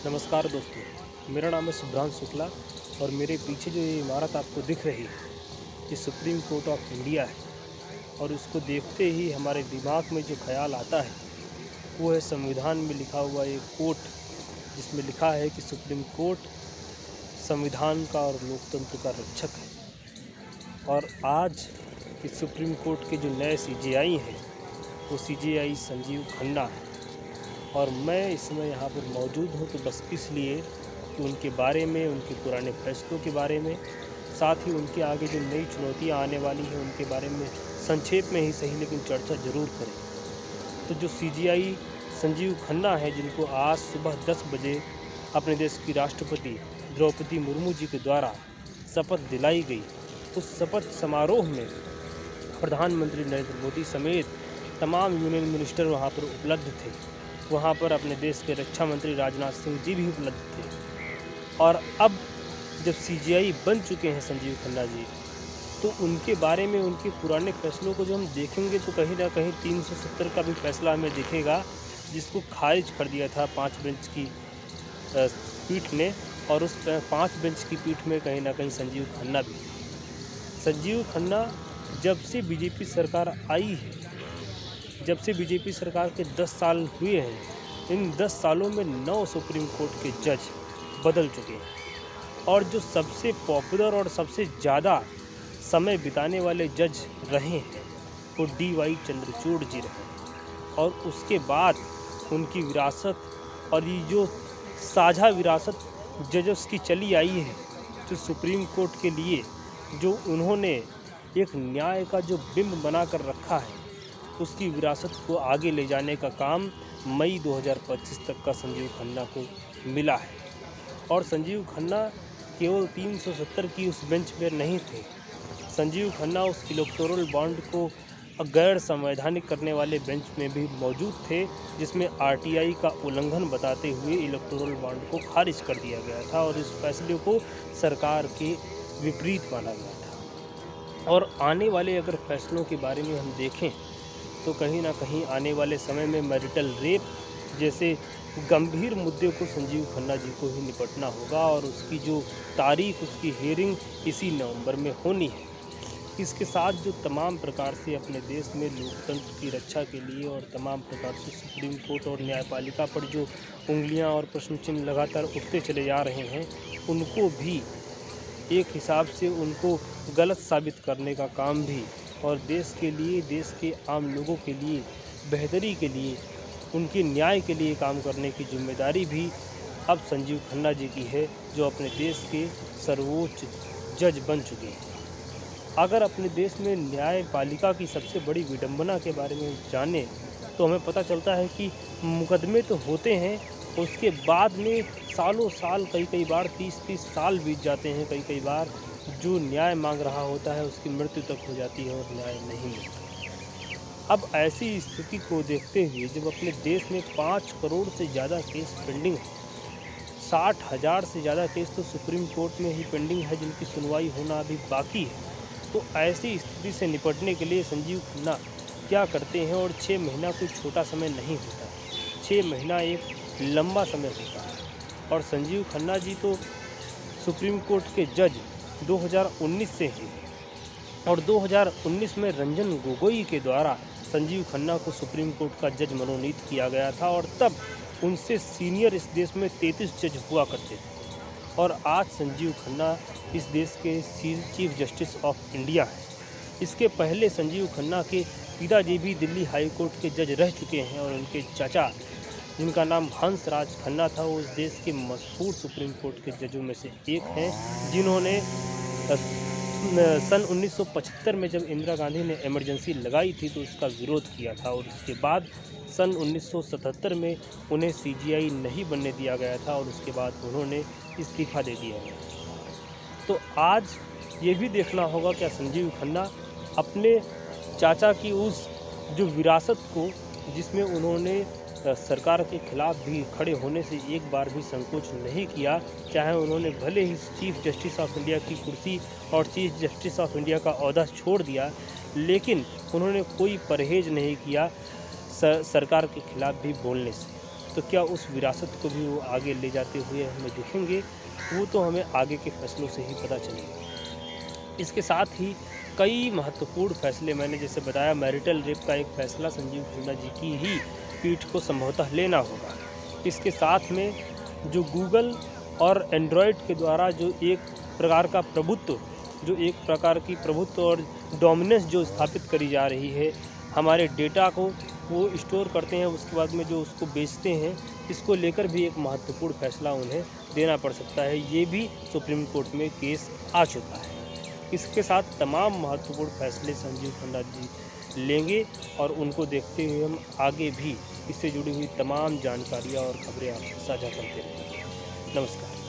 नमस्कार दोस्तों, मेरा नाम है शुभ्रांशु शुक्ला और मेरे पीछे जो ये इमारत आपको दिख रही है, ये सुप्रीम कोर्ट ऑफ इंडिया है। और उसको देखते ही हमारे दिमाग में जो ख्याल आता है वो है संविधान में लिखा हुआ एक कोट, जिसमें लिखा है कि सुप्रीम कोर्ट संविधान का और लोकतंत्र का रक्षक है। और आज इस सुप्रीम कोर्ट के जो नए सीजेआई हैं वो सीजेआई संजीव खन्ना है। और मैं इस समय यहाँ पर मौजूद हूँ तो बस इसलिए कि उनके बारे में, उनके पुराने फैसलों के बारे में, साथ ही उनके आगे जो नई चुनौतियाँ आने वाली हैं उनके बारे में संक्षेप में ही सही लेकिन चर्चा ज़रूर करें। तो जो सीजेआई संजीव खन्ना है, जिनको आज सुबह 10 बजे अपने देश की राष्ट्रपति द्रौपदी मुर्मू जी के द्वारा शपथ दिलाई गई, उस शपथ समारोह में प्रधानमंत्री नरेंद्र मोदी समेत तमाम यूनियन मिनिस्टर वहाँ पर उपलब्ध थे। वहाँ पर अपने देश के रक्षा मंत्री राजनाथ सिंह जी भी उपलब्ध थे। और अब जब सीजेआई बन चुके हैं संजीव खन्ना जी, तो उनके बारे में, उनके पुराने फैसलों को जो हम देखेंगे तो कहीं ना कहीं 370 का भी फैसला हमें दिखेगा, जिसको खारिज कर दिया था 5 बेंच की पीठ ने। और उस 5 बेंच की पीठ में कहीं ना कहीं संजीव खन्ना भी। संजीव खन्ना जब से बीजेपी सरकार आई है, जब से बीजेपी सरकार के 10 साल हुए हैं, इन 10 सालों में 9 सुप्रीम कोर्ट के जज बदल चुके हैं। और जो सबसे पॉपुलर और सबसे ज़्यादा समय बिताने वाले जज रहे हैं वो DY चंद्रचूड़ जी रहे। और उसके बाद उनकी विरासत और ये जो साझा विरासत जजस की चली आई है, जो सुप्रीम कोर्ट के लिए जो उन्होंने एक न्याय का जो बिंब बना कर रखा है, उसकी विरासत को आगे ले जाने का काम मई 2025 तक का संजीव खन्ना को मिला है। और संजीव खन्ना केवल 370 की उस बेंच पर नहीं थे। संजीव खन्ना उस इलेक्टोरल बॉन्ड को गैर संवैधानिक करने वाले बेंच में भी मौजूद थे, जिसमें RTI का उल्लंघन बताते हुए इलेक्टोरल बॉन्ड को खारिज कर दिया गया था और इस फैसले को सरकार के विपरीत माना गया था। और आने वाले अगर फैसलों के बारे में हम देखें तो कहीं ना कहीं आने वाले समय में मैरिटल रेप जैसे गंभीर मुद्दे को संजीव खन्ना जी को ही निपटना होगा। और उसकी जो तारीख, उसकी हियरिंग इसी नवंबर में होनी है। इसके साथ जो तमाम प्रकार से अपने देश में लोकतंत्र की रक्षा के लिए और तमाम प्रकार से सुप्रीम कोर्ट और न्यायपालिका पर जो उंगलियां और प्रश्न चिन्ह लगातार उठते चले जा रहे हैं, उनको भी एक हिसाब से उनको गलत साबित करने का काम भी, और देश के लिए, देश के आम लोगों के लिए, बेहतरी के लिए, उनके न्याय के लिए काम करने की जिम्मेदारी भी अब संजीव खन्ना जी की है, जो अपने देश के सर्वोच्च जज बन चुके हैं। अगर अपने देश में न्यायपालिका की सबसे बड़ी विडंबना के बारे में जानें तो हमें पता चलता है कि मुकदमे तो होते हैं, उसके बाद में सालों साल, कई बार 30-30 साल बीत जाते हैं। कई बार जो न्याय मांग रहा होता है उसकी मृत्यु तक हो जाती है और न्याय नहीं मिलता। अब ऐसी स्थिति को देखते हुए जब अपने देश में 5 करोड़ से ज़्यादा केस पेंडिंग है, 60,000 से ज़्यादा केस तो सुप्रीम कोर्ट में ही पेंडिंग है, जिनकी सुनवाई होना अभी बाकी है, तो ऐसी स्थिति से निपटने के लिए संजीव खन्ना क्या करते हैं। और 6 महीना कोई छोटा समय नहीं होता, 6 महीना एक लंबा समय होता है। और संजीव खन्ना जी तो सुप्रीम कोर्ट के जज 2019 से ही, और 2019 में रंजन गोगोई के द्वारा संजीव खन्ना को सुप्रीम कोर्ट का जज मनोनीत किया गया था। और तब उनसे सीनियर इस देश में 33 जज हुआ करते थे। और आज संजीव खन्ना इस देश के चीफ जस्टिस ऑफ इंडिया हैं। इसके पहले संजीव खन्ना के पिताजी भी दिल्ली हाई कोर्ट के जज रह चुके हैं, और उनके चाचा, जिनका नाम हंसराज खन्ना था, वो इस देश के मशहूर सुप्रीम कोर्ट के जजों में से एक हैं, जिन्होंने सन 1975 में जब इंदिरा गांधी ने इमरजेंसी लगाई थी तो उसका विरोध किया था। और उसके बाद सन 1977 में उन्हें सीजेआई नहीं बनने दिया गया था, और उसके बाद उन्होंने इस्तीफ़ा दे दिया गया। तो आज ये भी देखना होगा क्या संजीव खन्ना अपने चाचा की उस जो विरासत को, जिसमें उन्होंने सरकार के खिलाफ भी खड़े होने से एक बार भी संकोच नहीं किया, चाहे उन्होंने भले ही चीफ जस्टिस ऑफ इंडिया की कुर्सी और चीफ जस्टिस ऑफ इंडिया का ओहदा छोड़ दिया, लेकिन उन्होंने कोई परहेज नहीं किया सरकार के खिलाफ भी बोलने से। तो क्या उस विरासत को भी वो आगे ले जाते हुए हमें दिखेंगे, वो तो हमें आगे के फैसलों से ही पता चलेगा। इसके साथ ही कई महत्वपूर्ण फैसले, मैंने जैसे बताया मैरिटल रेप का एक फैसला संजीव खन्ना जी की ही पीठ को संभवतः लेना होगा। इसके साथ में जो गूगल और एंड्रॉयड के द्वारा जो एक प्रकार का प्रभुत्व, जो एक प्रकार की प्रभुत्व और डोमिनेंस जो स्थापित करी जा रही है, हमारे डेटा को वो स्टोर करते हैं, उसके बाद में जो उसको बेचते हैं, इसको लेकर भी एक महत्वपूर्ण फैसला उन्हें देना पड़ सकता है। ये भी सुप्रीम कोर्ट में केस आ चुका है। इसके साथ तमाम महत्वपूर्ण फैसले संजीव खन्ना जी लेंगे और उनको देखते हुए हम आगे भी इससे जुड़ी हुई तमाम जानकारियाँ और खबरें आपसे साझा करते रहेंगे। नमस्कार।